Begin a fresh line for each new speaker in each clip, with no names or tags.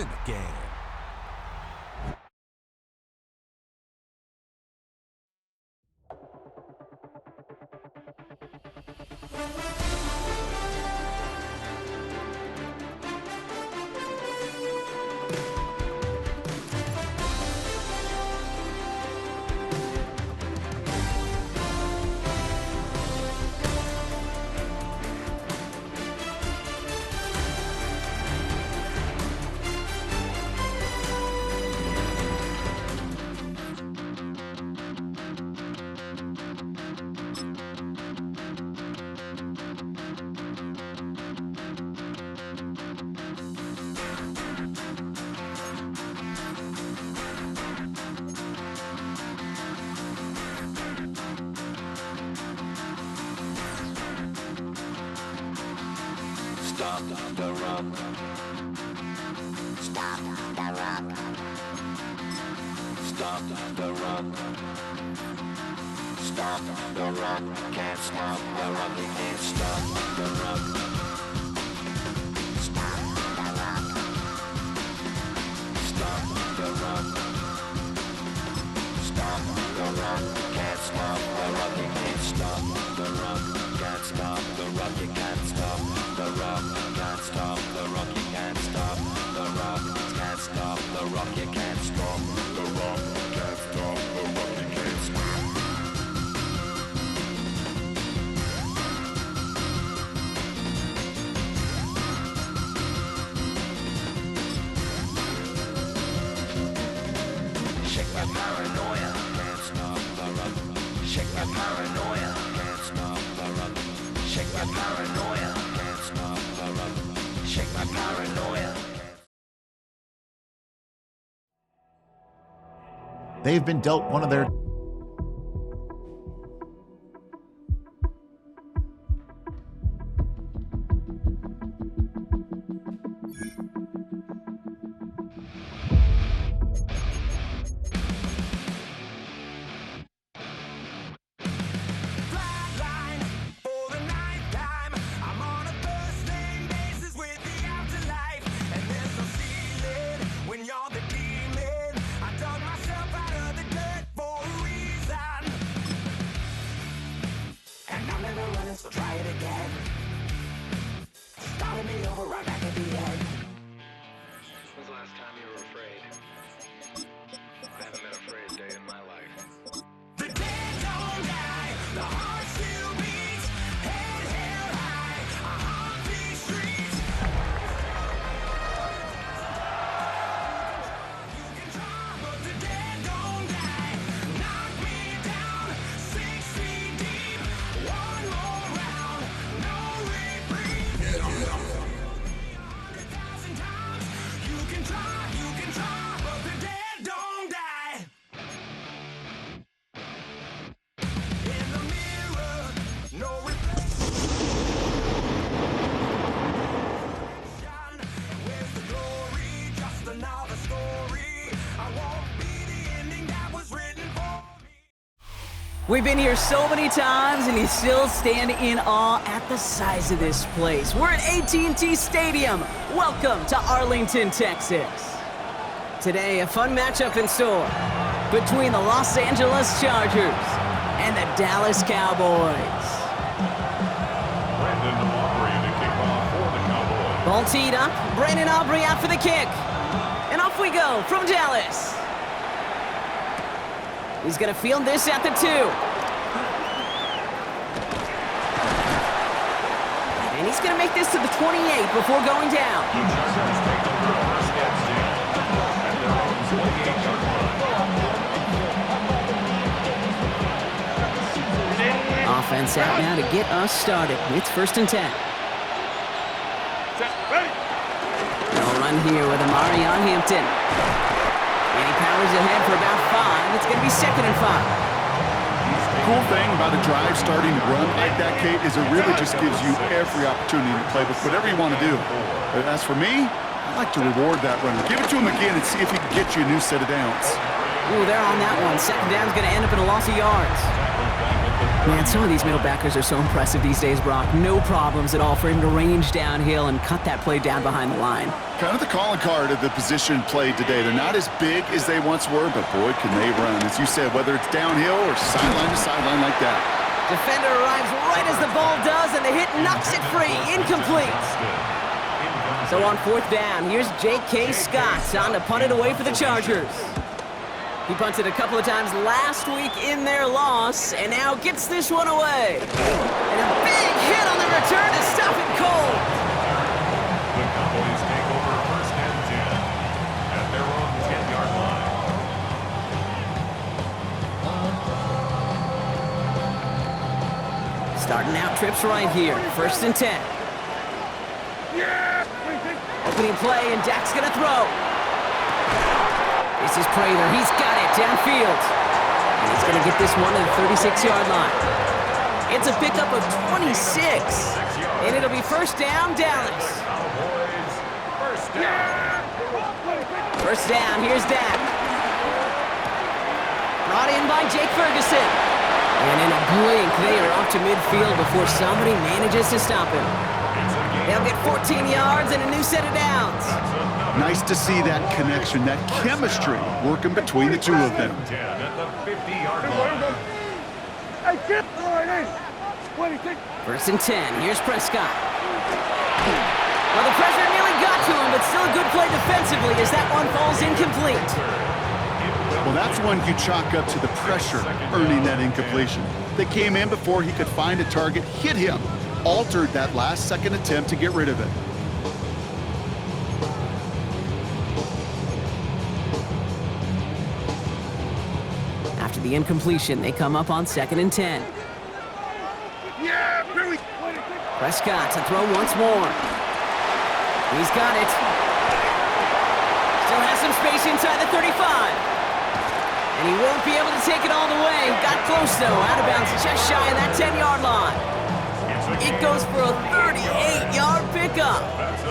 in the game.
Stop the run. Stop the run. Stop the run. Stop the run. Can't stop the run. You can't stop the run. Stop the run. Stop the run. Stop the run. Can't stop the run. You can't stop the run. Can't stop the run. You can't stop the run. Can't stop the rock. You can't stop the rock. Can't stop the rock. You can't stop the rock. Can't stop the rock. You can't stop. Shake my paranoia. Can't stop the run. Shake my paranoia. Can't stop the run. Shake my paranoia. Can't stop the run. Shake my paranoia.
They've been dealt one of their
Flatline for the ninth time. I'm on a first name basis with the afterlife, and there's no ceiling when you're the demon. I dug myself out of the dirt for a reason, and I'm never running, so try it again. Started me over right back at the end.
When's the last time you were afraid? I haven't been afraid a day in my life.
The dead don't die, the heart still beats, head held high, I haunt these streets. You can try, but the dead don't die. Knock me down, 6 feet deep, one more round, no reprieve. 100,000 times, you can try, but the dead don't die. In the mirror, no reflection. Where's the glory? Just another story. I won't be the ending that was written for me.
We've been here so many times, and you still stand in awe at the size of this place. We're at AT&T Stadium. Welcome to Arlington, Texas. Today, a fun matchup in store between the Los Angeles Chargers and the Dallas Cowboys.
Brandon Aubrey to kick off for the Cowboys.
Ball teed up, Brandon Aubrey out for the kick. And off we go from Dallas. He's going to field this at the 2. And he's going to make this to the 28 before going down.
The Chargers take over the first and 10 at their own 28-yard line.
Offense out now to get us started. It's 1st and 10.
Set, ready.
They'll run here with Amari on Hampton. And he powers ahead for about 5. It's going to be 2nd and 5.
The cool thing about a drive starting to run like that, Kate, is it really just gives you every opportunity to play with whatever you want to do. But as for me, I like to reward that runner. Give it to him again and see if he can get you a new set of downs.
Ooh, they're on that one. 2nd down's going to end up in a loss of yards. Man, some of these middle backers are so impressive these days, Brock. No problems at all for him to range downhill and cut that play down behind the line.
Kind of the calling card of the position played today. They're not as big as they once were, but boy, can they run. As you said, whether it's downhill or sideline to sideline like that.
Defender arrives right as the ball does, and the hit knocks it free. Incomplete. So on 4th down, here's J.K. Scott on to punt it away for the Chargers. He punted a couple of times last week in their loss, and now gets this one away. And a big hit on the return to stop it cold.
The Cowboys take over 1st and 10 at their own 10-yard line.
Starting out trips right here. 1st and 10. Opening play, and Dak's gonna throw. This is Prater. He's got it downfield. And he's going to get this one to the 36-yard line. It's a pickup of 26. And it'll be 1st down, Dallas.
Cowboys, 1st down.
1st down, here's Dak. Brought in by Jake Ferguson. And in a blink, they are off to midfield before somebody manages to stop him. They'll get 14 yards and a new set of downs.
Nice to see that connection, that chemistry working between the two of them.
10 at the 50-yard line.
1st and 10, here's Prescott. Well, the pressure nearly got to him, but still a good play defensively as that one falls incomplete.
Well, that's one you chalk up to the pressure earning that incompletion. They came in before he could find a target, hit him, altered that last-second attempt to get rid of it.
After the incompletion, they come up on 2nd and 10. Prescott to throw once more. He's got it. Still has some space inside the 35. And he won't be able to take it all the way. Got close, though. Out of bounds just shy of that 10-yard line. It goes for a 38-yard pickup.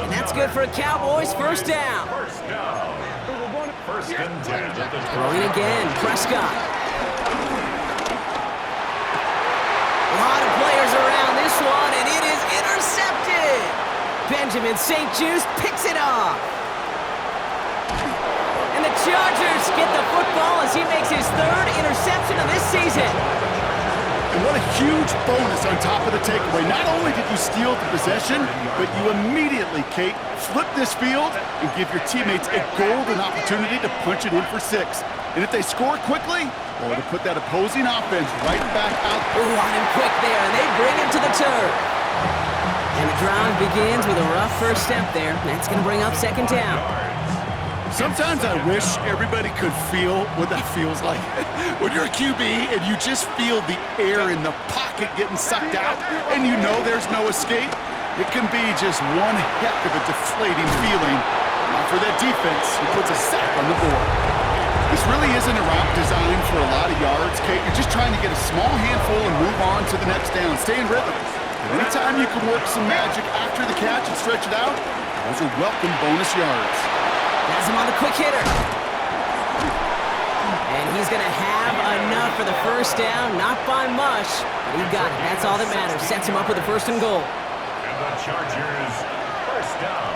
And that's good for a Cowboys 1st down.
1st and 10 at the
Throwing again, Prescott. A lot of players around this one, and it is intercepted. Benjamin St. Juste picks it off. And the Chargers get the football as he makes his 3rd interception of this season.
And what a huge bonus on top of the takeaway. Not only did you steal the possession, but you immediately, Kate, flip this field and give your teammates a golden opportunity to punch it in for 6. And if they score quickly, well, to put that opposing offense right back out.
On him quick there, and they bring him to the turf. And the drive begins with a rough first step there. That's going to bring up 2nd down.
Sometimes I wish everybody could feel what that feels like. When you're a QB and you just feel the air in the pocket getting sucked out and you know there's no escape, it can be just one heck of a deflating feeling. For that defense, who puts a sack on the board. This really isn't a route designed for a lot of yards, Kate. You're just trying to get a small handful and move on to the next down. Stay in rhythm. And anytime you can work some magic after the catch and stretch it out, those are welcome bonus yards.
Has him on the quick hitter. And he's going to have enough for the 1st down. Not by much, but he got it. That's all that matters. Sets him up with a 1st and goal.
And the Chargers, 1st down.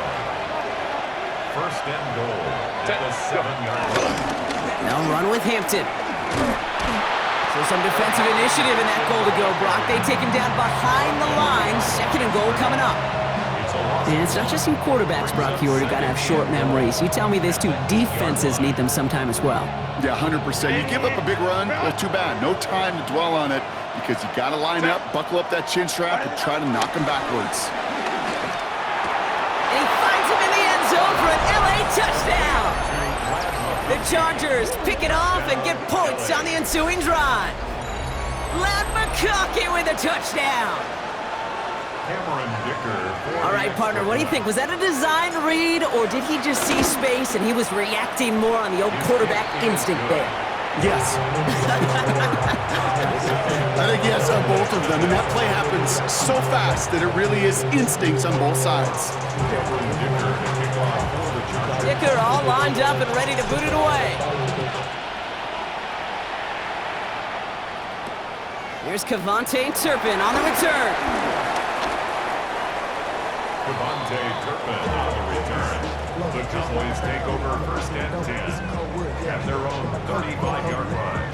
1st and goal at the 7-yard line.
They'll run with Hampton. So some defensive initiative in that goal to go, Brock. They take him down behind the line. 2nd and goal coming up. And it's not just you quarterbacks, Brock, you got to have short memories. You tell me this too, defenses need them sometime as well.
Yeah, 100%. You give up a big run, well, too bad. No time to dwell on it because you got to line up, buckle up that chin strap, and try to knock him backwards.
And he finds him in the end zone for an LA touchdown. The Chargers pick it off and get points on the ensuing drive. Lad McConkey with a touchdown. All right, partner, what do you think? Was that a design read, or did he just see space and he was reacting more on the old quarterback instinct there?
Yes. I think yes on both of them, and that play happens so fast that it really is instincts on both sides.
Dicker all lined up and ready to boot it away. Here's Cavante Turpin on the return.
Cavante Turpin on the return. The Cowboys take over 1st and 10 at their own 35-yard line.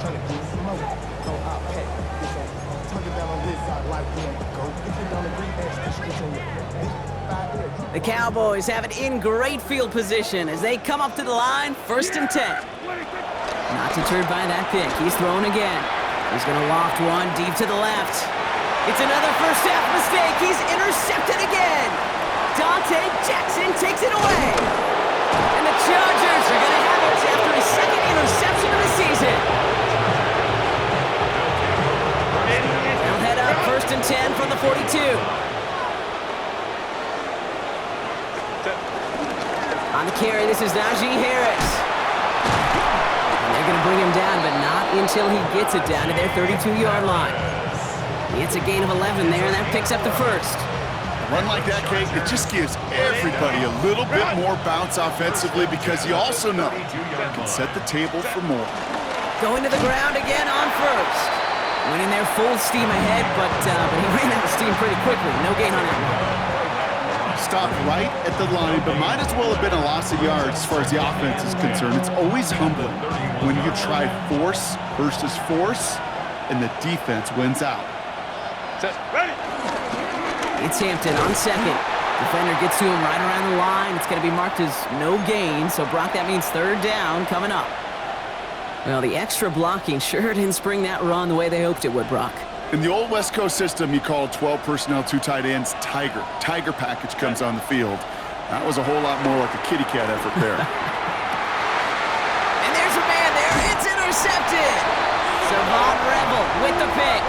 The Cowboys have it in great field position as they come up to the line, 1st and 10. Not deterred by that pick. He's throwing again. He's going to loft one deep to the left. It's another first half mistake. He's intercepted again. Dante Jackson takes it away. And the Chargers are going to have it after his 2nd interception of the season. They'll head up 1st and 10 from the 42. On the carry, this is Najee Harris. And they're going to bring him down, but not until he gets it down to their 32-yard line. It's a gain of 11 there, and that picks up the 1st.
A run like that, Kate, it just gives everybody a little bit more bounce offensively because you also know you can set the table for more.
Going to the ground again on 1st. Winning their full steam ahead, but he ran out of steam pretty quickly. No gain on that one.
Stopped right at the line, but might as well have been a loss of yards as far as the offense is concerned. It's always humbling when you try force versus force, and the defense wins out.
It's Hampton on 2nd. Defender gets to him right around the line. It's going to be marked as no gain, so Brock, that means 3rd down coming up. Well, the extra blocking sure didn't spring that run the way they hoped it would, Brock.
In the old West Coast system, you called 12 personnel, 2 tight ends, Tiger. Tiger package comes on the field. That was a whole lot more like a kitty cat effort there.
And there's a man there. It's intercepted. Savon Rebel with the pick.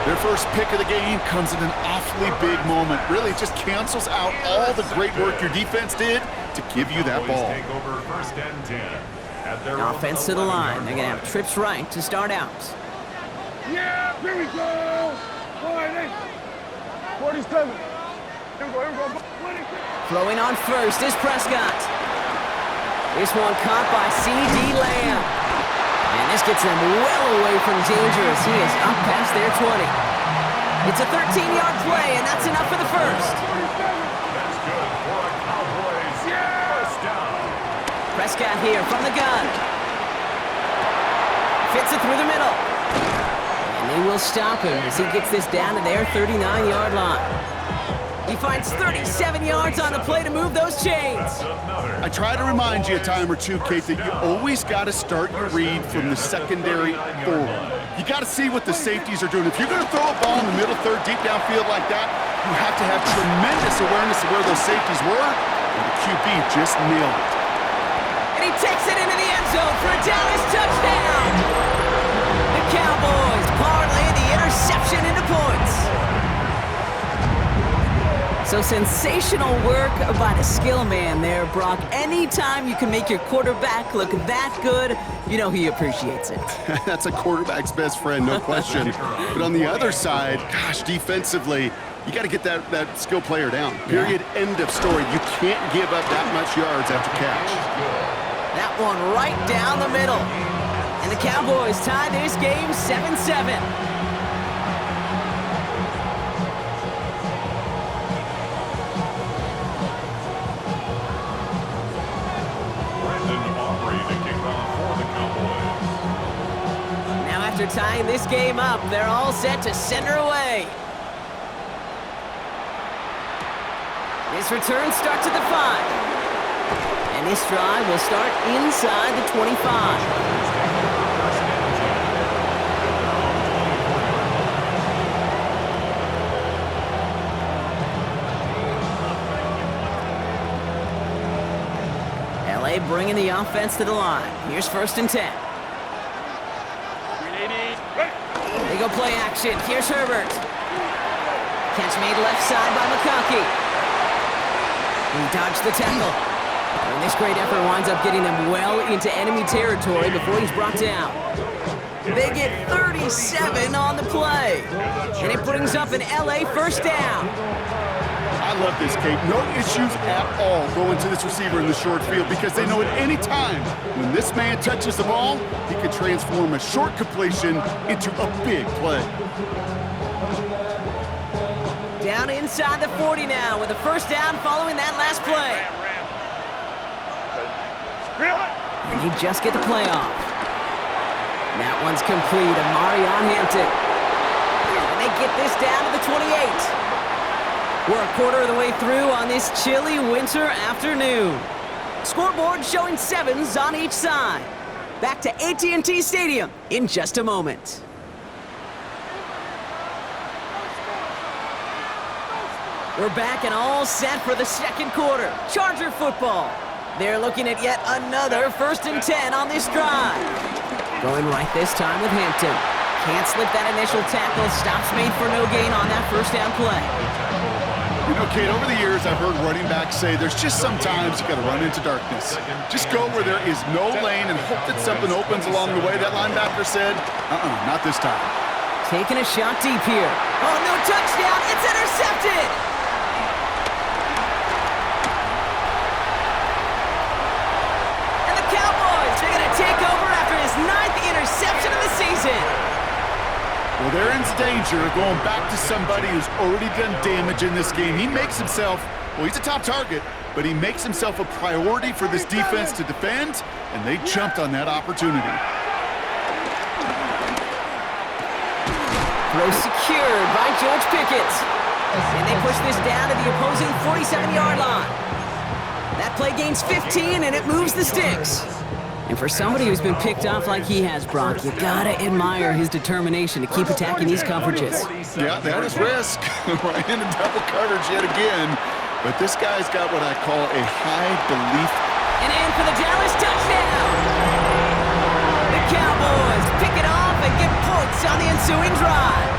Their first pick of the game comes in an awfully big moment. Really, it just cancels out all the great work your defense did to give you that ball.
Take over 1st and 10 at their
Offense to the line. They're going to have trips right to start out.
Yeah, here we go. 47. Here we go.
Throwing on 1st is Prescott. This one caught by C.D. Lamb. And this gets them well away from danger as he is up past their 20. It's a 13-yard play, and that's enough for the 1st.
That's good for a Cowboys 1st down.
Prescott here from the gun. Fits it through the middle. And they will stop him as he gets this down to their 39-yard line. He finds 37 yards on the play to move those chains.
I try to remind you a time or two, Kate, that you always got to start your read from the secondary forward. You got to see what the safeties are doing. If you're going to throw a ball in the middle third, deep downfield like that, you have to have tremendous awareness of where those safeties were, and the QB just nailed it.
And he takes it into the end zone for a Dallas touchdown. The Cowboys parlay the interception into points. So sensational work by the skill man there, Brock. Anytime you can make your quarterback look that good, you know he appreciates it.
That's a quarterback's best friend, no question. But on the other side, gosh, defensively, you got to get that skill player down. Period, end of story. You can't give up that much yards after catch.
That one right down the middle. And the Cowboys tie this game 7-7. After tying this game up, they're all set to send her away. This return starts at the 5. And this drive will start inside the 25. LA bringing the offense to the line. Here's 1st and 10. They go play action. Here's Herbert. Catch made left side by McConkey. He dodged the tackle. And this great effort winds up getting them well into enemy territory before he's brought down. They get 37 on the play. And it brings up an LA 1st down.
I I love this, Kate. No issues at all going to this receiver in the short field because they know at any time when this man touches the ball, he can transform a short completion into a big play.
Down inside the 40 now with a first down following that last play. And he just get the play off. That one's complete. Amari on Hampton. And they get this down to the 28. We're a quarter of the way through on this chilly winter afternoon. Scoreboard showing 7s on each side. Back to AT&T Stadium in just a moment. We're back and all set for the second quarter. Charger football. They're looking at yet another 1st and 10 on this drive. Going right this time with Hampton. Can't slip that initial tackle. Stops made for no gain on that first down play.
You know, Kate, over the years, I've heard running backs say there's just sometimes you got to run into darkness. Just go where there is no lane and hope that something opens along the way. That linebacker said, not this time.
Taking a shot deep here. Oh, no touchdown. It's intercepted. And the Cowboys are going to take over after his 9th interception of the season.
Well, they're in danger of going back to somebody who's already done damage in this game. He makes himself, well, he's a top target, but he makes himself a priority for this defense to defend, and they jumped on that opportunity.
Throw secured by George Pickett. And they push this down to the opposing 47-yard line. That play gains 15, and it moves the sticks. And for somebody who's been picked off like he has, Brock, you gotta admire his determination to keep attacking these coverages.
Yeah, that is risk. We're in a double coverage yet again. But this guy's got what I call a high belief.
And in for the Dallas touchdown! The Cowboys pick it off and get points on the ensuing drive.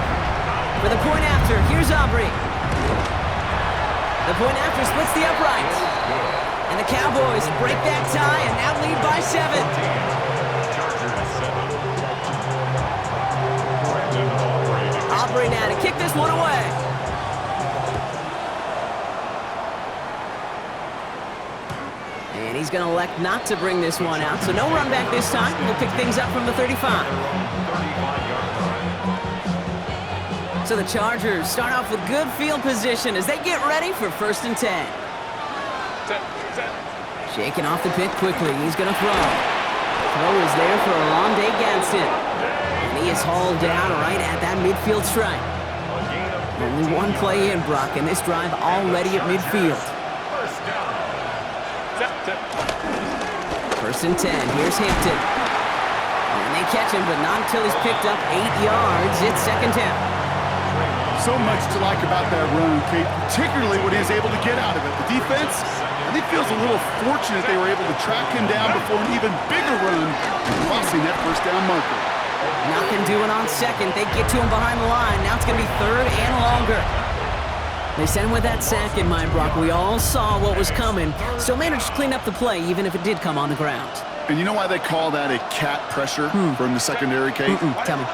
For the point after, here's Aubrey. The point after splits the uprights. And the Cowboys break that tie and now lead by 7. Aubrey now to kick this one away. And he's going to elect not to bring this one out, so no run back this time. We'll pick things up from the 35. So the Chargers start off with good field position as they get ready for 1st and 10. Shaking off the pick quickly. He's going to throw. Throw is there for Alonde Gadsden. And he is hauled down right at that midfield stripe. Only one play in, Brock, and this drive already at midfield. 1st and 10. Here's Hampton. And they catch him, but not until he's picked up 8 yards. It's 2nd down.
So much to like about that run, Kate, particularly when he was able to get out of it. The defense, I think, feels a little fortunate they were able to track him down before an even bigger run and crossing that 1st down marker.
Nothing doing on 2nd. They get to him behind the line. Now it's going to be 3rd and longer. They sent him with that sack in mind, Brock. We all saw what was coming. Still managed to clean up the play, even if it did come on the ground.
And you know why they call that a cat pressure from the secondary, Kate?
Tell me.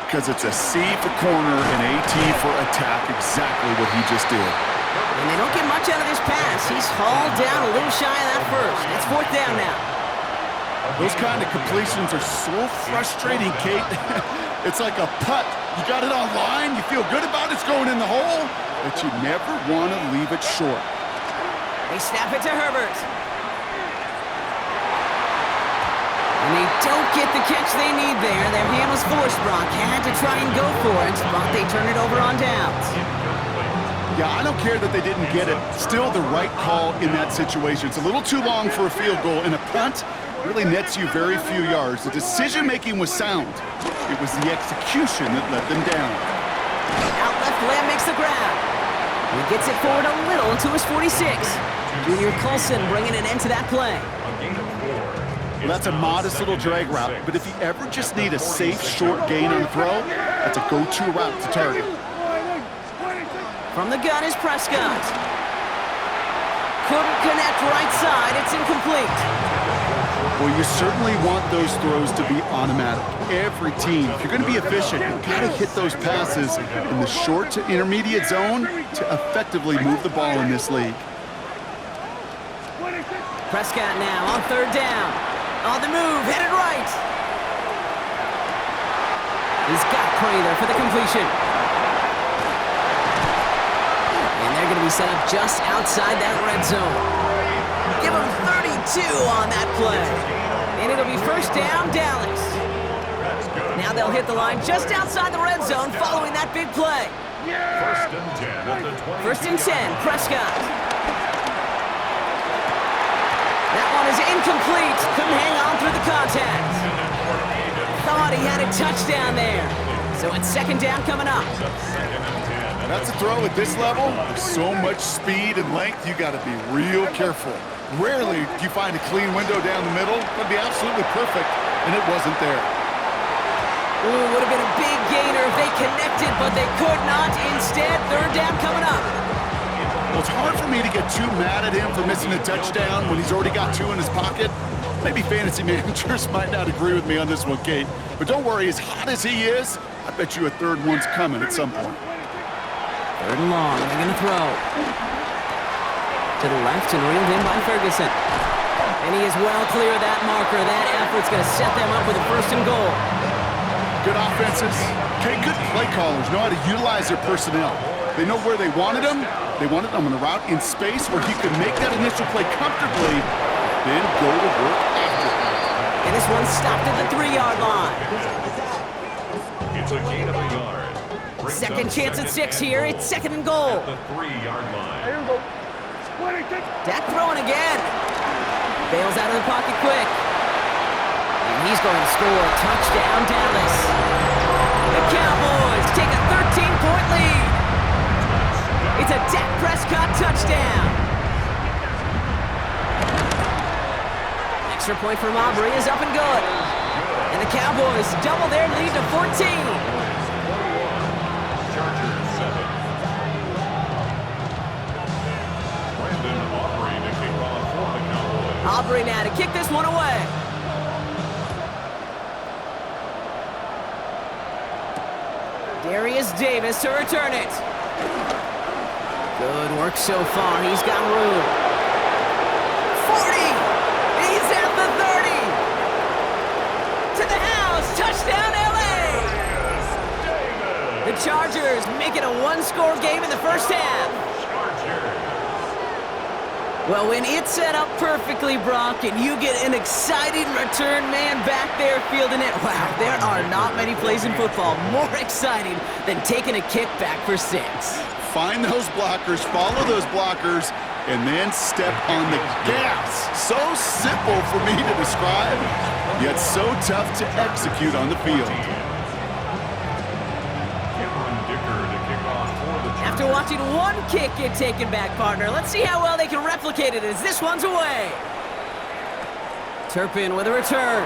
Because it's a C for corner and a T for attack, exactly what he just did.
And they don't get much out of this pass. He's hauled down a little shy of that 1st. It's 4th down now.
Those kind of completions are so frustrating, Kate. It's like a putt. You got it on line, you feel good about it's going in the hole, but you never want to leave it short.
They snap it to Herbert. And they don't get the catch they need there. Their hand was forced, Brock. Had to try and go for it, but they turn it over on downs.
Yeah, I don't care that they didn't get it. Still the right call in that situation. It's a little too long for a field goal, and a punt really nets you very few yards. The decision-making was sound. It was the execution that let them down.
Out left, Lamb makes the grab. He gets it forward a little to his 46. Junior Colson bringing an end to that play.
Well, that's a modest little drag route, but if you ever just need a safe, short gain on the throw, that's a go-to route to target.
From the gun is Prescott. Couldn't connect right side. It's incomplete.
Well, you certainly want those throws to be automatic. Every team, if you're going to be efficient, you've got to hit those passes in the short to intermediate zone to effectively move the ball in this league.
Prescott now on third down. On the move, headed right. He's got Prather for the completion. And they're going to be set up just outside that red zone. Give him 32 on that play. And it'll be first down, Dallas. Now they'll hit the line just outside the red zone following that big play.
First and 10 at the 20.
First and 10, Prescott. That one is incomplete. Couldn't hang on through the contact. Thought he had a touchdown there. So it's second down coming up.
That's a throw at this level. There's so much speed and length, you got to be real careful. Rarely do you find a clean window down the middle. It would be absolutely perfect, and it wasn't there.
Ooh, would have been a big gainer if they connected, but they could not. Instead, third down coming up.
Well, it's hard for me to get too mad at him for missing a touchdown when he's already got two in his pocket. Maybe fantasy managers might not agree with me on this one, Kate. But don't worry, as hot as he is, I bet you a third one's coming at some point.
Third and long, they're going to throw. To the left and reeled in by Ferguson. And he is well clear of that marker. That effort's going to set them up with a first and goal.
Good offenses. Okay, good play callers know how to utilize their personnel. They know where they wanted him. They wanted him on a route in space where he could make that initial play comfortably, then go to work after.
And this one stopped at the 3-yard line.
It's a gain of a yard.
Second chance at 6 here. It's second and goal.
At the 3-yard line.
Here we go.
Dak throwing again. Bails out of the pocket quick. And he's going to score. Touchdown, Dallas. The Cowboys take a 13-point lead. It's a Dak Prescott touchdown. Extra point from Aubrey is up and good. And the Cowboys double their lead to 14. Aubrey now to kick this one away. Darius Davis to return it. Good work so far. He's got room. 40. He's at the 30. To the house. Touchdown, LA. The Chargers make it a one-score game in the first half. Well, when it's set up perfectly, Brock, and you get an exciting return man back there fielding it, wow, there are not many plays in football more exciting than taking a kick back for 6.
Find those blockers, follow those blockers, and then step on the gas. So simple for me to describe, yet so tough to execute on the field.
After watching one kick get taken back, partner, let's see how well they can replicate it as this one's away. Turpin with a return.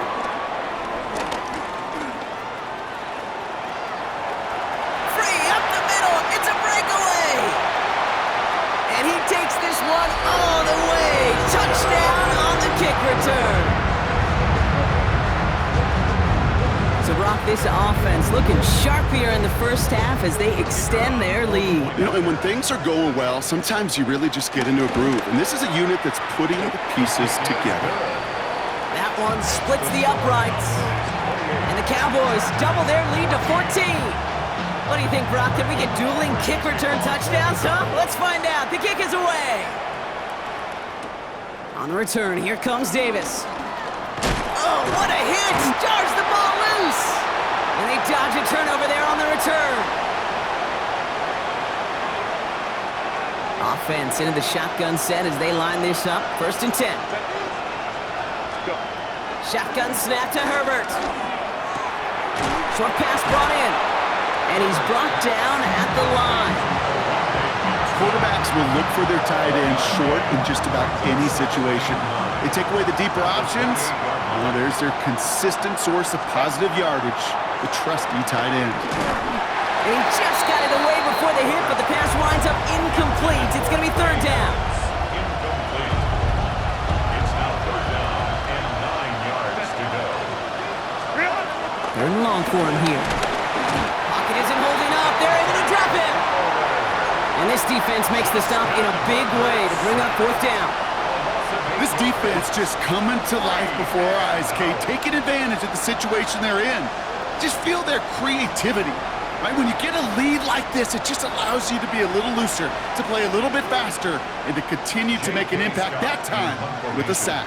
Free up the middle. It's a breakaway. And he takes this one all the way. Touchdown on the kick return. So, Brock, this offense looking sharp here in the first half as they extend their lead.
You know, and when things are going well, sometimes you really just get into a groove. And this is a unit that's putting the pieces together.
That one splits the uprights. And the Cowboys double their lead to 14. What do you think, Brock? Can we get dueling kick return touchdowns, huh? Let's find out. The kick is away. On the return, here comes Davis. Oh, what a hit! Jars the ball loose! And they dodge a turnover there on the return. Offense into the shotgun set as they line this up. First and 10. Shotgun snap to Herbert. Short pass brought in. And he's brought down at the line.
Quarterbacks will look for their tight end short in just about any situation. They take away the deeper options. Well, there's their consistent source of positive yardage, the trusty tight end.
And he just got it away before the hit, but the pass winds up incomplete. It's going to be third down.
Incomplete. It's now third down and 9 yards.
strong for him here. Pocket isn't holding up. They're able to drop him. And this defense makes the stop in a big way to bring up 4th down.
This defense just coming to life before our eyes, Kate, taking advantage of the situation they're in. Just feel their creativity. Right? When you get a lead like this, it just allows you to be a little looser, to play a little bit faster, and to continue to make an impact that time with a sack.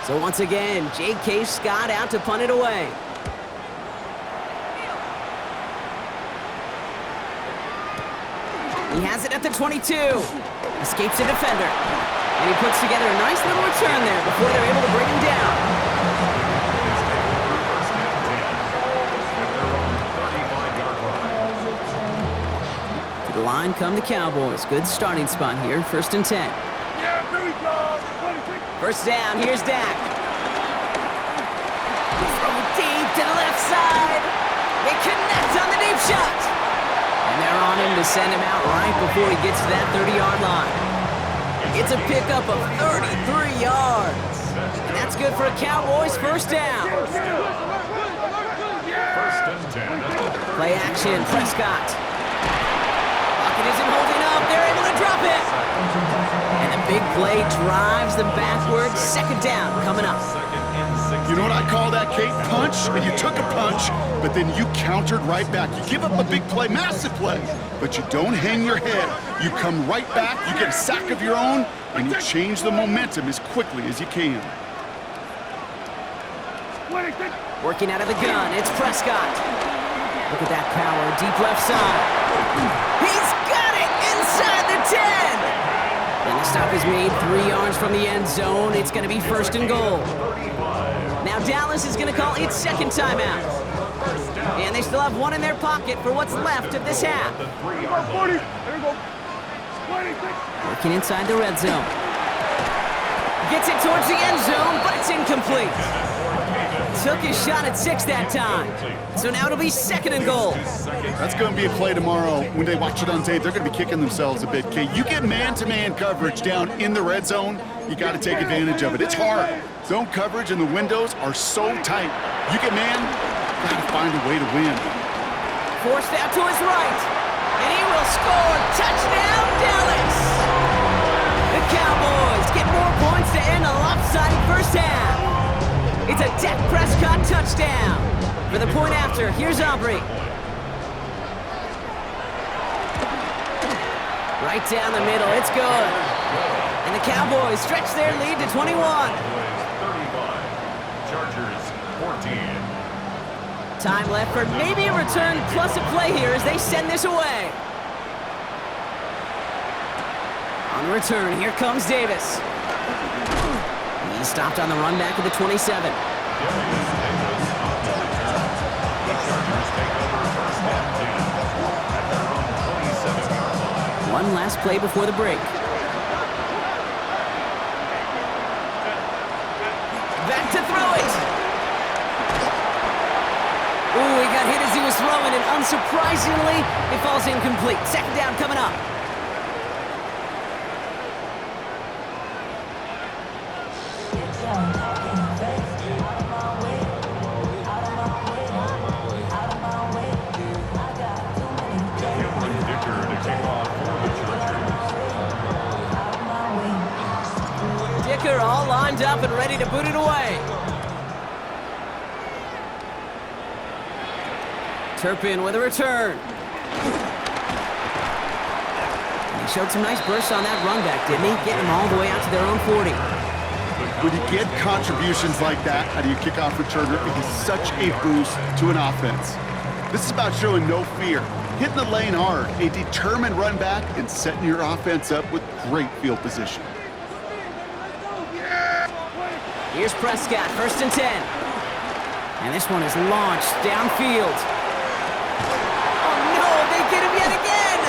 So once again, J.K. Scott out to punt it away. He has it at the 22. Escapes a defender. And he puts together a nice little return there before they're able to bring him down. To the line come the Cowboys. Good starting spot here, 1st and 10.
Yeah, here we go.
1st down, here's Dak. They throw it deep to the left side. They connect on the deep shot. And they're on him to send him out right before he gets to that 30-yard line. It's a pickup of 33 yards. And that's good for a Cowboys 1st down. Play action, Prescott. Pocket isn't holding up. They're able to drop it. And the big play drives them backwards. 2nd down coming up.
You know what I call that, Kate? Punch, and you took a punch, but then you countered right back. You give up a big play, massive play, but you don't hang your head. You come right back, you get a sack of your own, and you change the momentum as quickly as you can.
Working out of the gun, it's Prescott. Look at that power, deep left side. He's got it inside the 10. And the stop is made 3 yards from the end zone. It's going to be 1st and goal. Now Dallas is going to call its 2nd timeout. And they still have one in their pocket for what's left of this half. Working inside the red zone. Gets it towards the end zone, but it's incomplete. Took his shot at 6 that time. So now it'll be 2nd and goal.
That's going to be a play tomorrow. When they watch it on tape, they're going to be kicking themselves a bit, Kate. You get man-to-man coverage down in the red zone, you got to take advantage of it. It's hard. Zone coverage and the windows are so tight. You get man, you got to find a way to win.
Forced out to his right. And he will score. Touchdown, Dallas! The Cowboys get more points to end a lopsided 1st half. It's a Dak Prescott touchdown. For the point after, here's Aubrey. Right down the middle, it's good. And the Cowboys stretch their lead to 21.
35, Chargers 14.
Time left for maybe a return plus a play here as they send this away. On the return, here comes Davis. He stopped on the run back of the 27. One last play before the break. Back to throw it. Ooh, he got hit as he was throwing, and unsurprisingly, it falls incomplete. 2nd down coming up. Dicker all lined up and ready to boot it away. Turpin with a return. He showed some nice bursts on that run back, didn't he? Getting them all the way out to their own 40.
When you get contributions like that out of your kickoff returner, it is such a boost to an offense. This is about showing no fear, hitting the lane hard, a determined run back, and setting your offense up with great field position.
Here's Prescott, 1st and 10. And this one is launched downfield. Oh no, they get him yet again!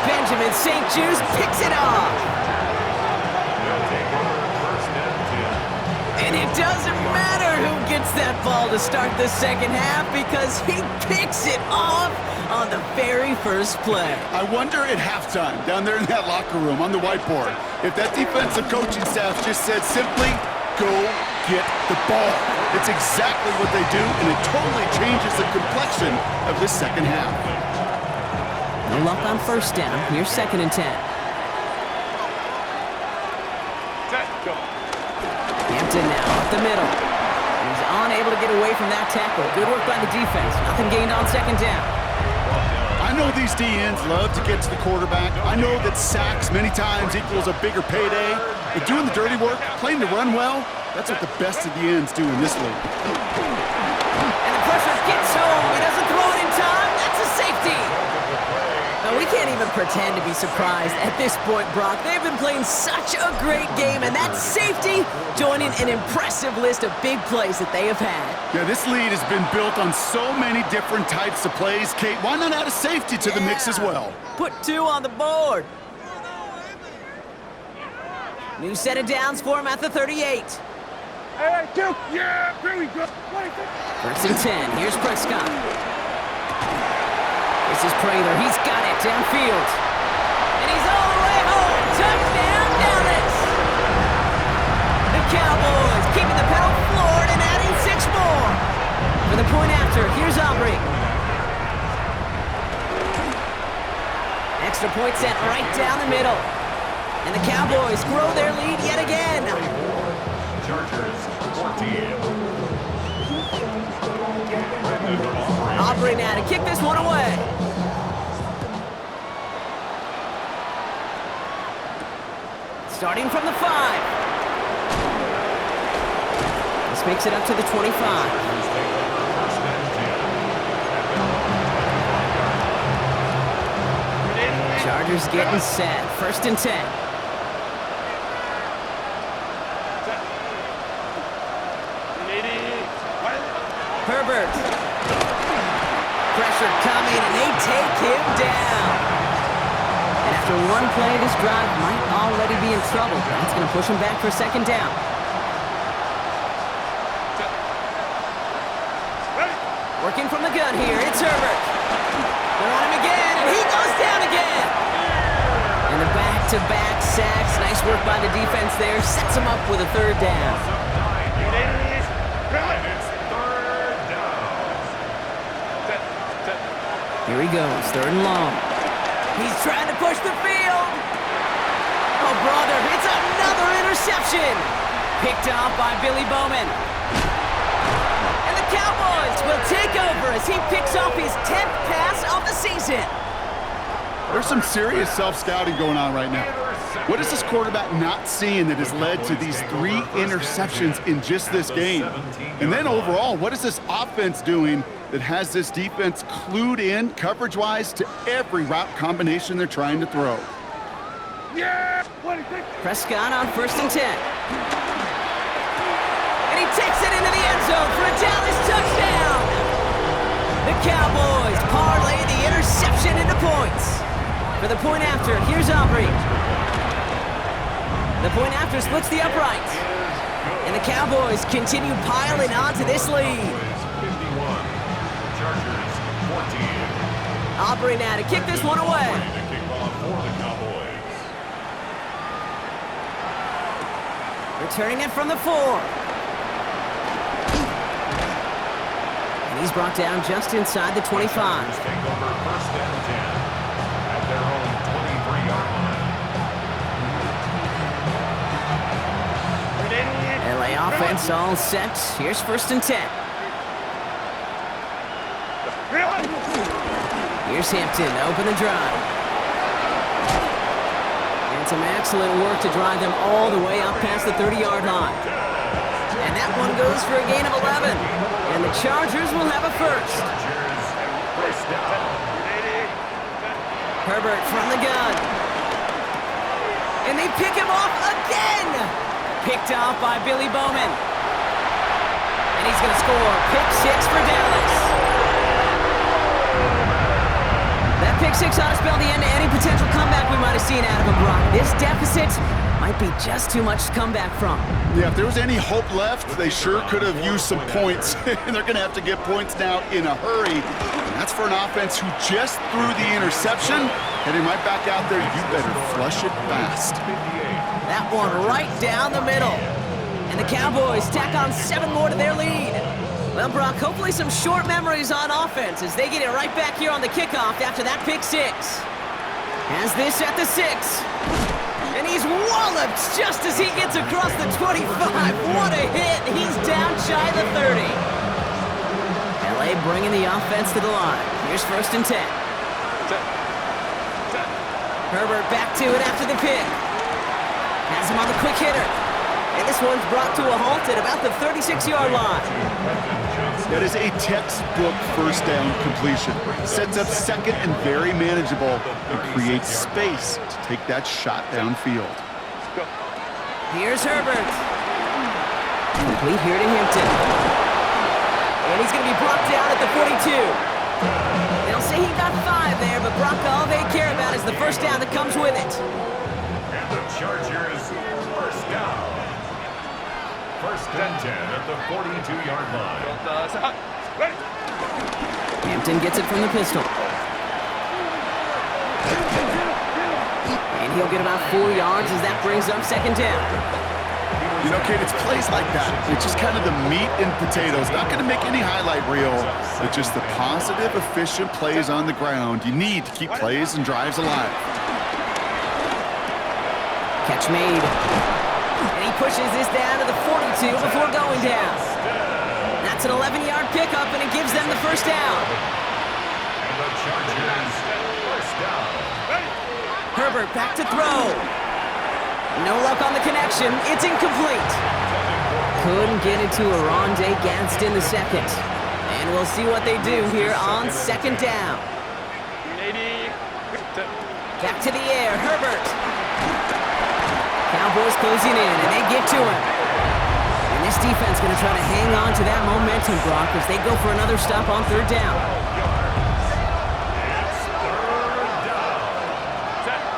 Benjamin St. Juice picks it off. And it doesn't matter who gets that ball to start the 2nd half because he picks it off on the very first play.
I wonder at halftime, down there in that locker room on the whiteboard, if that defensive coaching staff just said simply, go get the ball. It's exactly what they do, and it totally changes the complexion of this second half.
No luck on first down. Here's 2nd and 10.
Set, go.
Hampton now up the middle. He's unable to get away from that tackle. Good work by the defense. Nothing gained on 2nd down.
I know these DNs love to get to the quarterback. I know that sacks many times equals a bigger payday. But doing the dirty work, playing to run well, that's what the best of the ends do in this league.
And the pressure gets home. He doesn't throw it in time. That's a safety. Now, we can't even pretend to be surprised at this point, Brock. They've been playing such a great game, and that safety joining an impressive list of big plays that they have had.
Yeah, this lead has been built on so many different types of plays. Kate, why not add a safety to the mix as well?
Put 2 on the board. New set of downs for him at the 38.
Hey, Duke. Yeah, here we go.
1st and 10. Here's Prescott. This is Prater. He's got it downfield. And he's all the way home. Touchdown, Dallas. The Cowboys keeping the pedal floored and adding 6 more. For the point after, here's Aubrey. Extra point set right down the middle. And the Cowboys grow their lead yet again.
Chargers 14.
Aubrey now to kick this one away. Starting from the 5. This makes it up to the 25. Chargers getting set. 1st and 10. Herbert. Pressure coming, and they take him down. And after one play, this drive might already be in trouble. That's going to push him back for 2nd down. Working from the gun here, it's Herbert. They're on him again, and he goes down again. And the back-to-back sacks. Nice work by the defense there. Sets him up with a 3rd down. Here he goes, 3rd and long. He's trying to push the field. Oh, brother, it's another interception. Picked off by Billy Bowman. And the Cowboys will take over as he picks off his 10th pass of the season.
There's some serious self-scouting going on right now. What is this quarterback not seeing that has led to these 3 interceptions in just this game? And then overall, what is this offense doing that has this defense clued in coverage-wise to every route combination they're trying to throw?
Yeah, what do you think?
Prescott on 1st and 10. And he takes it into the end zone for a Dallas touchdown. The Cowboys parlay the interception into points. For the point after, here's Aubrey. The point after splits the uprights. And the Cowboys continue piling onto this lead.
51. Chargers 14.
Aubrey now to kick this one away.
The kickoff for the Cowboys.
Returning it from the 4. And he's brought down just inside the 25.
Chargers take over 1st and 10 at their own 23-yard line.
LA offense all set. Here's 1st and 10. Here's Hampton to open the drive. And some excellent work to drive them all the way up past the 30-yard line. And that one goes for a gain of 11. And the Chargers will have a 1st. Herbert from the gun. And they pick him off again. Picked off by Billy Bowman. And he's going to score. Pick 6 for Dallas. That pick 6 ought to spell the end to any potential comeback we might have seen out of him, Brock. This deficit might be just too much to come back from.
Yeah, if there was any hope left, they sure could have used some points. And they're going to have to get points now in a hurry. And that's for an offense who just threw the interception. Heading right back out there, you better flush it fast.
That one right down the middle. And the Cowboys tack on 7 more to their lead. Well, Brock, hopefully some short memories on offense as they get it right back here on the kickoff after that pick 6. Has this at the 6. And he's walloped just as he gets across the 25. What a hit. He's down shy of the 30. LA bringing the offense to the line. Here's 1st and 10. Herbert back to it after the pick. Has him on the quick hitter. And this one's brought to a halt at about the 36-yard line.
That is a textbook first down completion. Sets up second and very manageable and creates space to take that shot downfield.
Here's Herbert. Complete here to Hampton. And he's going to be brought down at the 42. They'll say he got 5 there, but Brock, all they care about is the first down that comes with it.
And the Chargers, first down. 1st and 10 at the 42-yard line.
Ready.
Hampton gets it from the pistol. And he'll get about 4 yards as that brings up 2nd down.
You know, Kate, it's plays like that. It's just kind of the meat and potatoes. Not going to make any highlight reel, but just the positive, efficient plays on the ground. You need to keep plays and drives alive.
Catch made. And he pushes this down to the 42 before going down. That's an 11-yard pickup, and it gives them the first down.
And the Chargers, first down.
Herbert back to throw. No luck on the connection. It's incomplete. Couldn't get it to Arondé Gadsden the second. And we'll see what they do here on 2nd down. Back to the air, Herbert. Cowboys closing in, and they get to him. And this defense going to try to hang on to that momentum, Brock, as they go for another stop on 3rd down.
It's 3rd down.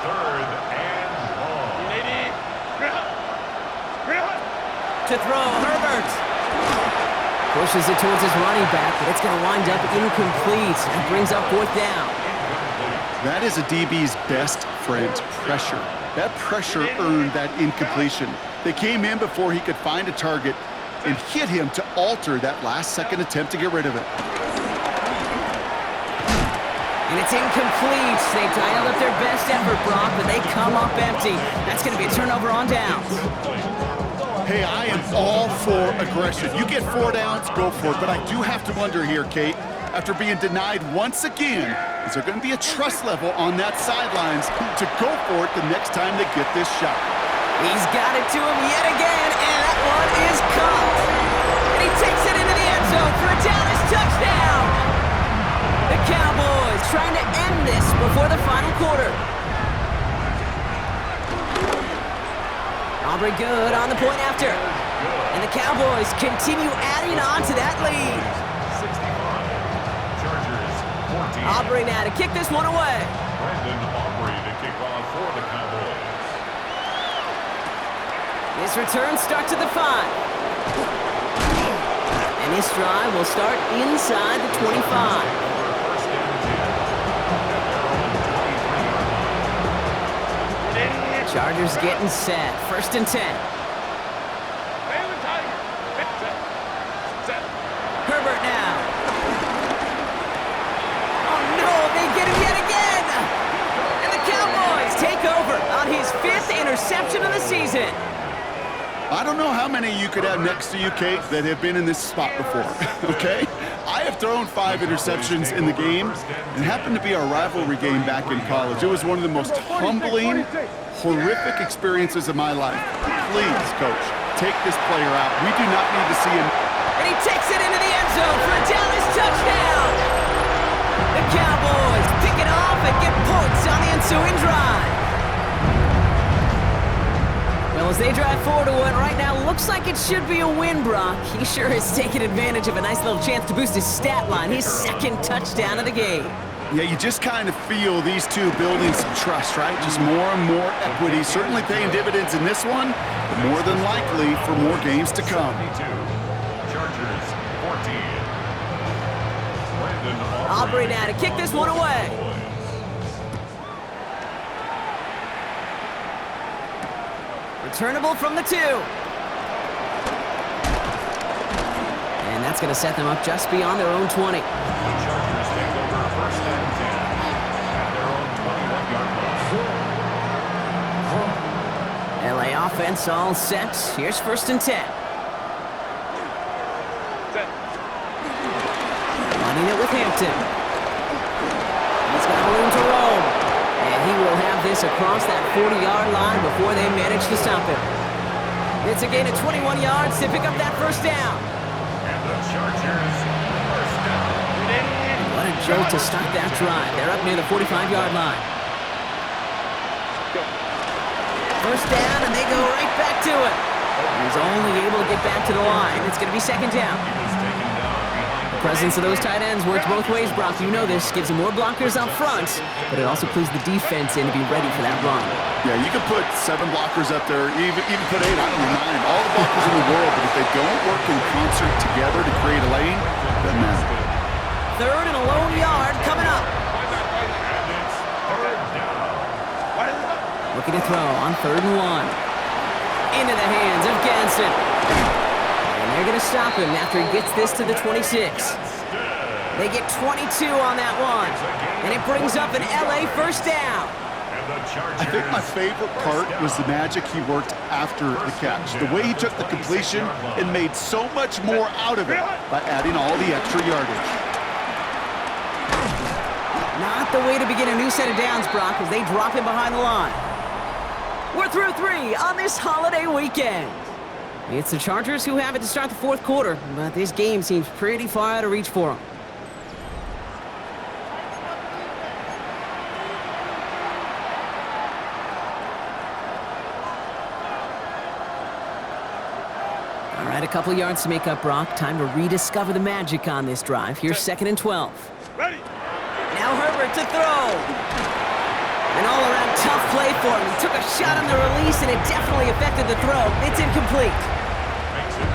3rd and long.
To throw, Herbert. Pushes it towards his running back, but it's going to wind up incomplete and brings up 4th down.
That is a DB's best friend, pressure. That pressure earned that incompletion. They came in before he could find a target and hit him to alter that last-second attempt to get rid of it.
And it's incomplete. They dialed up their best effort, Brock, but they come up empty. That's going to be a turnover on downs.
Hey, I am all for aggression. You get 4 downs, go for it. But I do have to wonder here, Kate, after being denied once again, is there going to be a trust level on that sidelines to go for it the next time they get this shot?
He's got it to him yet again, and that one is caught. And he takes it into the end zone for a Dallas touchdown. The Cowboys trying to end this before the final quarter. Aubrey good on the point after. And the Cowboys continue adding on to that lead.
65. Chargers, 14.
Aubrey now to kick this one away.
Brandon Aubrey to kick off for the Cowboys.
This return starts at the 5. And this drive will start inside the 25.
First and 10.
Chargers getting set. 1st and 10. Herbert now. Oh no, they get him yet again. And the Cowboys take over on his 5th interception of the season.
I don't know how many you could have next to you, Kate, that have been in this spot before, okay? I have thrown 5 interceptions in the game, and it happened to be our rivalry game back in college. It was one of the most humbling, horrific experiences of my life. Please, Coach, take this player out. We do not need to see him.
And he takes it into the end zone for a Dallas touchdown. The Cowboys pick it off and get points on the ensuing drive. Well, as they drive forward to what right now looks like it should be a win, Brock. He sure has taken advantage of a nice little chance to boost his stat line. His 2nd touchdown of the game.
Yeah, you just kind of feel these two building some trust, right? Just more and more equity. Certainly paying dividends in this one, but more than likely for more games to come.
Chargers, 14. Brandon
Aubrey now to kick this one away. Returnable from the 2. that's going to set them up just beyond their own 20.
The Chargers take over first and 10 at their own 21-yard line.
LA offense all set. Here's first and 10. Running it with Hampton. He's got room to roam. And he will have this across that 40-yard line before they manage to stop him. It's a gain of 21 yards to pick up that first down.
And the Chargers first down.
What a jolt to start that drive. They're up near the 45-yard line. First down, and they go right back to it. He's only able to get back to the line. It's going to be second down. The presence of those tight ends works both ways, Brock. You know this. Gives them more blockers up front, but it also clues the defense in to be ready for that run.
Yeah, you can put 7 blockers up there, even put 8, I don't know, 9, all the blockers in the world, but if they don't work in concert together to create a lane, it doesn't matter.
Third and a lone yard coming up.
And it's third down.
Looking to throw on 3rd and 1. Into the hands of Ganson. And they're going to stop him after he gets this to the 26. They get 22 on that one. And it brings up an LA first down.
I think my favorite part was the magic he worked after the catch. The way he took the completion and made so much more out of it by adding all the extra yardage.
Not the way to begin a new set of downs, Brock, as they drop him behind the line. We're through 3 on this holiday weekend. It's the Chargers who have it to start the 4th quarter, but this game seems pretty far out of reach for them. All right, a couple yards to make up, Brock. Time to rediscover the magic on this drive. Here's 2nd and 12.
Ready.
Now Herbert to throw. An all-around tough play for him. He took a shot on the release, and it definitely affected the throw. It's incomplete.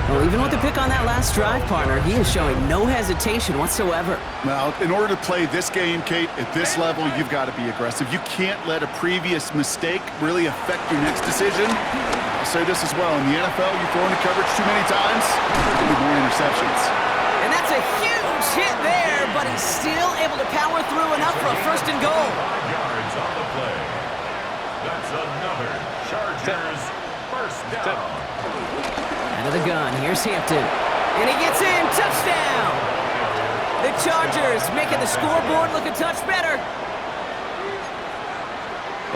Well, even with the pick on that last drive, partner, he is showing no hesitation whatsoever.
Well, in order to play this game, Kate, at this level, you've got to be aggressive. You can't let a previous mistake really affect your next decision. I'll say this as well. In the NFL, you throw into coverage too many times, there'll be more interceptions.
And that's a huge hit there, but he's still able to power through enough for a 1st and goal.
5 yards on the play. That's another Chargers first down.
Out of the gun, here's Hampton. And he gets in, touchdown! The Chargers making the scoreboard look a touch better.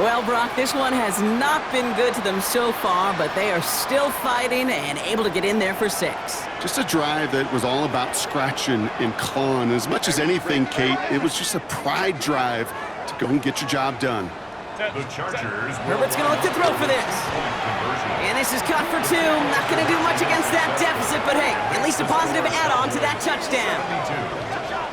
Well, Brock, this one has not been good to them so far, but they are still fighting and able to get in there for 6.
Just a drive that was all about scratching and clawing. As much as anything, Kate, it was just a pride drive to go and get your job done.
The Chargers.
Herbert's going to look to throw for this. And this is cut for 2. Not going to do much against that deficit, but hey, at least a positive add-on to that touchdown.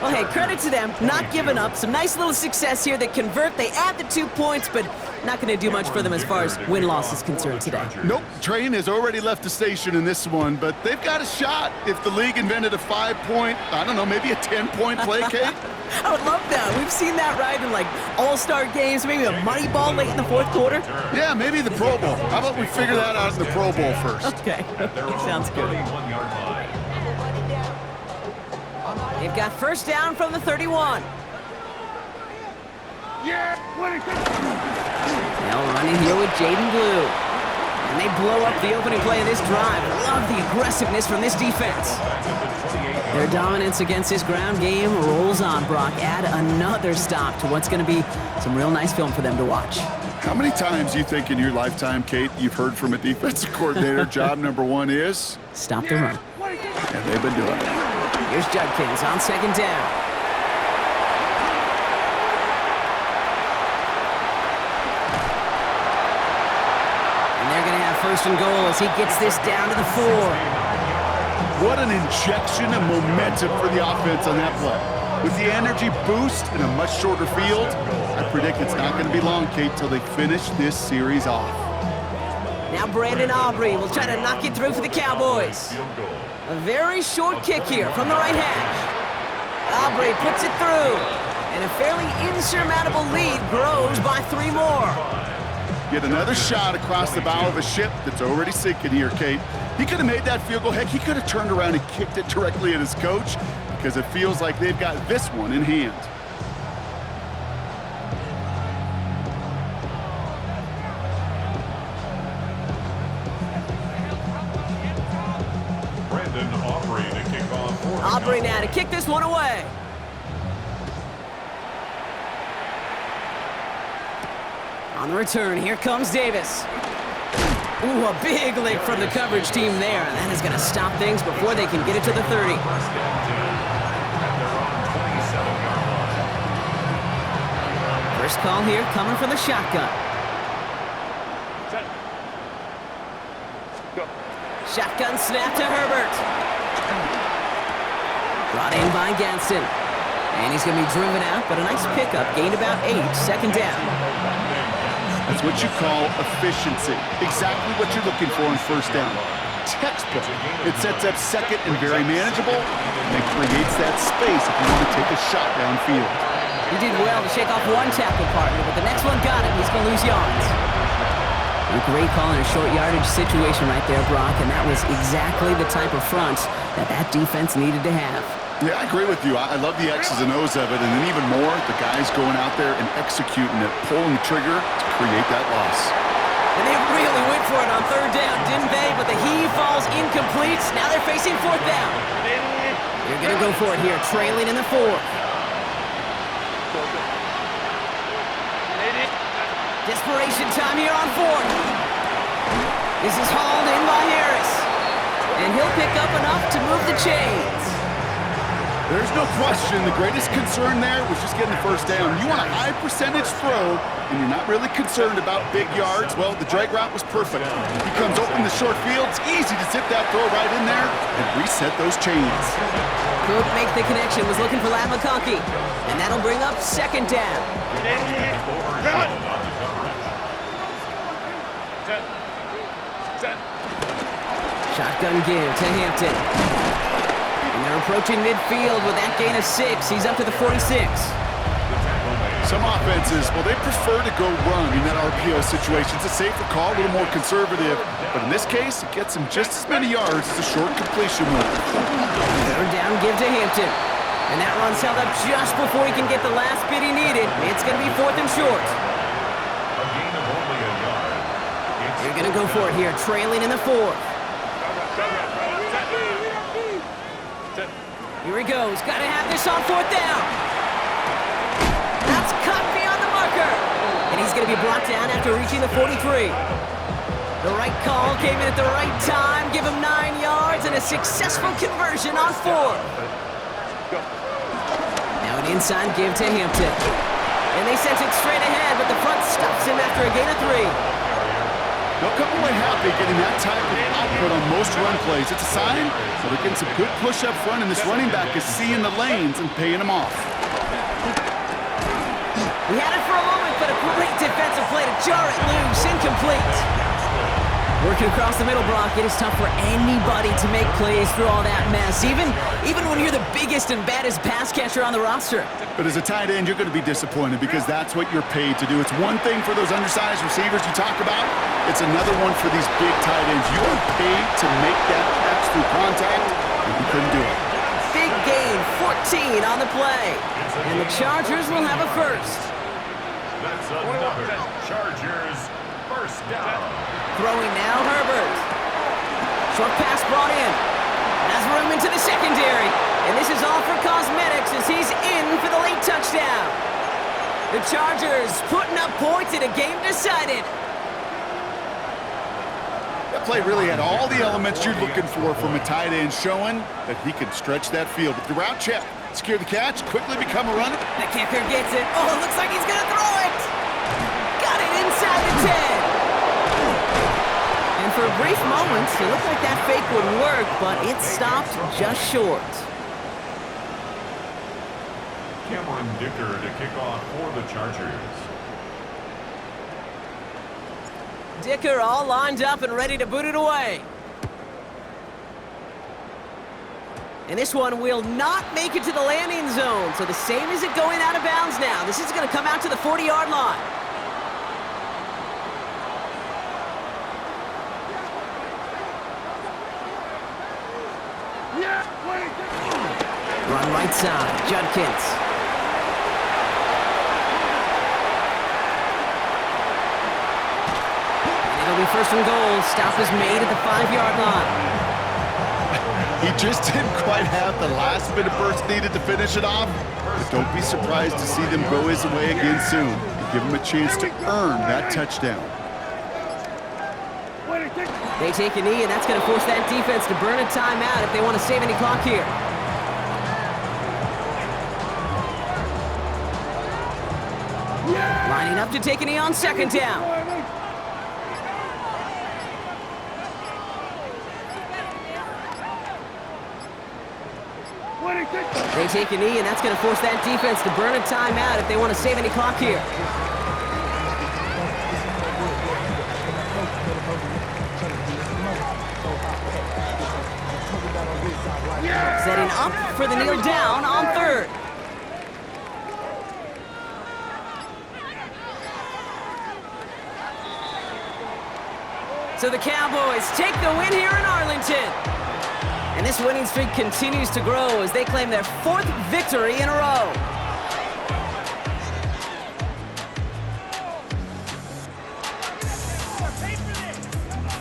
Well, hey, credit to them, not giving up. Some nice little success here. They convert, they add the 2 points, but not going to do much for them as far as win-loss is concerned today.
Nope, train has already left the station in this one, but they've got a shot. If the league invented a 5-point, I don't know, maybe a 10-point play, Kate?
I would love that. We've seen that, right, in like all-star games, maybe a money ball late in the 4th quarter.
Yeah, maybe the Pro Bowl. How about we figure that out in the Pro Bowl first?
Okay, sounds good.
31-yard line.
They've got first down from the 31.
Yeah. What is it?
Now running here with Jaden Blue. And they blow up the opening play of this drive. Love the aggressiveness from this defense. Their dominance against this ground game rolls on, Brock. Add another stop to what's going to be some real nice film for them to watch.
How many times do you think in your lifetime, Kate, you've heard from a defensive coordinator, job number 1 is?
Stop the run.
And they've been doing it.
Here's Judkins on 2nd down. And they're going to have 1st and goal as he gets this down to the 4.
What an injection of momentum for the offense on that play. With the energy boost in a much shorter field, I predict it's not going to be long, Kate, till they finish this series off.
Now Brandon Aubrey will try to knock it through for the Cowboys. A very short kick here from the right hash. Aubrey puts it through. And a fairly insurmountable lead grows by 3 more.
Get another shot across the bow of a ship that's already sinking here, Kate. He could have made that field goal. Heck, he could have turned around and kicked it directly at his coach because it feels like they've got this one in hand.
Aubrey now to kick this one away. On the return, here comes Davis. Ooh, a big lick from the coverage team there. That is going to stop things before they can get it to the 30. First call here coming from the shotgun.
Set. Go.
Shotgun snap to Herbert. Brought in by Gadsden. And he's going to be driven out, but a nice pickup. Gained about 8, second down.
That's what you call efficiency. Exactly what you're looking for on first down. Textbook. It sets up second and very manageable, and it creates that space if you want to take a shot downfield.
He did well to shake off one tackle partner, but the next one got him. He's going to lose yards. A great call in a short yardage situation right there, Brock, and that was exactly the type of front that defense needed to have.
Yeah, I agree with you. I love the X's and O's of it, and then even more, the guys going out there and executing it, pulling the trigger to create that loss.
And they really went for it on third down, didn't they? But the heave falls incomplete. Now they're facing fourth down. They're going to go for it here, trailing in the fourth. Desperation time here on fourth. This is hauled in by Harris. And he'll pick up enough to move the chains.
There's no question. The greatest concern there was just getting the first down. You want a high percentage throw, and you're not really concerned about big yards. Well, the drag route was perfect. He comes open the short field. It's easy to zip that throw right in there and reset those chains.
Cook make the connection, was looking for Lat McConkey. And that'll bring up second down.
Set.
Shotgun give to Hampton. And they're approaching midfield with that gain of 6. He's up to the 46.
Some offenses, well, they prefer to go run in that RPO situation. It's a safer call, a little more conservative. But in this case, it gets him just as many yards as a short completion move.
Third down give to Hampton. And that run's held up just before he can get the last bit he needed. It's going to be fourth and short. They're going to go for it here, trailing in the fourth. Here he goes. Got to have this on fourth down. That's cut beyond the marker. And he's going to be brought down after reaching the 43. The right call came in at the right time. Give him 9 yards and a successful conversion on fourth. Now an inside give to Hampton. And they sent it straight ahead, but the front stops him after a gain of 3.
They'll come away happy getting that type of output on most run plays. It's a sign that they're getting some good push up front, and this running back is seeing the lanes and paying them off.
He had it for a moment, but a great defensive play to jar it loose, incomplete. Working across the middle, Brock, it is tough for anybody to make plays through all that mess, even when you're the biggest and baddest pass catcher on the roster.
But as a tight end, you're going to be disappointed because that's what you're paid to do. It's one thing for those undersized receivers you talk about. It's another one for these big tight ends. You are paid to make that catch through contact, and you couldn't do it.
Big gain, 14 on the play. And the Chargers will have a first.
That's another Chargers first down.
Throwing now, Herbert. Short pass brought in. Has room into the secondary. And this is all for cosmetics as he's in for the late touchdown. The Chargers putting up points in a game decided.
That play really had all the elements you're looking for from a tight end, showing that he can stretch that field. With the route check, secure the catch, quickly become a runner.
The kicker gets it. Oh, it looks like he's going to throw it. Got it inside the 10. And for a brief moment, it looked like that fake would work, but it stopped just short.
Cameron Dicker to kick off for the Chargers.
Dicker all lined up and ready to boot it away. And this one will not make it to the landing zone. So the same as it going out of bounds now. This is going to come out to the 40-yard line. Run right side, Judkins. And it'll be first and goal. Stop is made at the 5-yard line.
He just didn't quite have the last bit of burst needed to finish it off. But don't be surprised to see them go his way again soon and give him a chance to earn that touchdown.
They take a knee, and that's going to force that defense to burn a timeout if they want to save any clock here. Lining up to take a knee on second down. They take a knee, and that's going to force that defense to burn a timeout if they want to save any clock here. Setting up for the kneel down on third. So the Cowboys take the win here in Arlington. And this winning streak continues to grow as they claim their 4th victory in a row.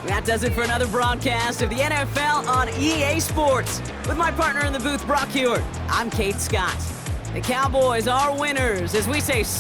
That does it for another broadcast of the NFL on EA Sports. With my partner in the booth, Brock Hewitt, I'm Kate Scott. The Cowboys are winners as we say so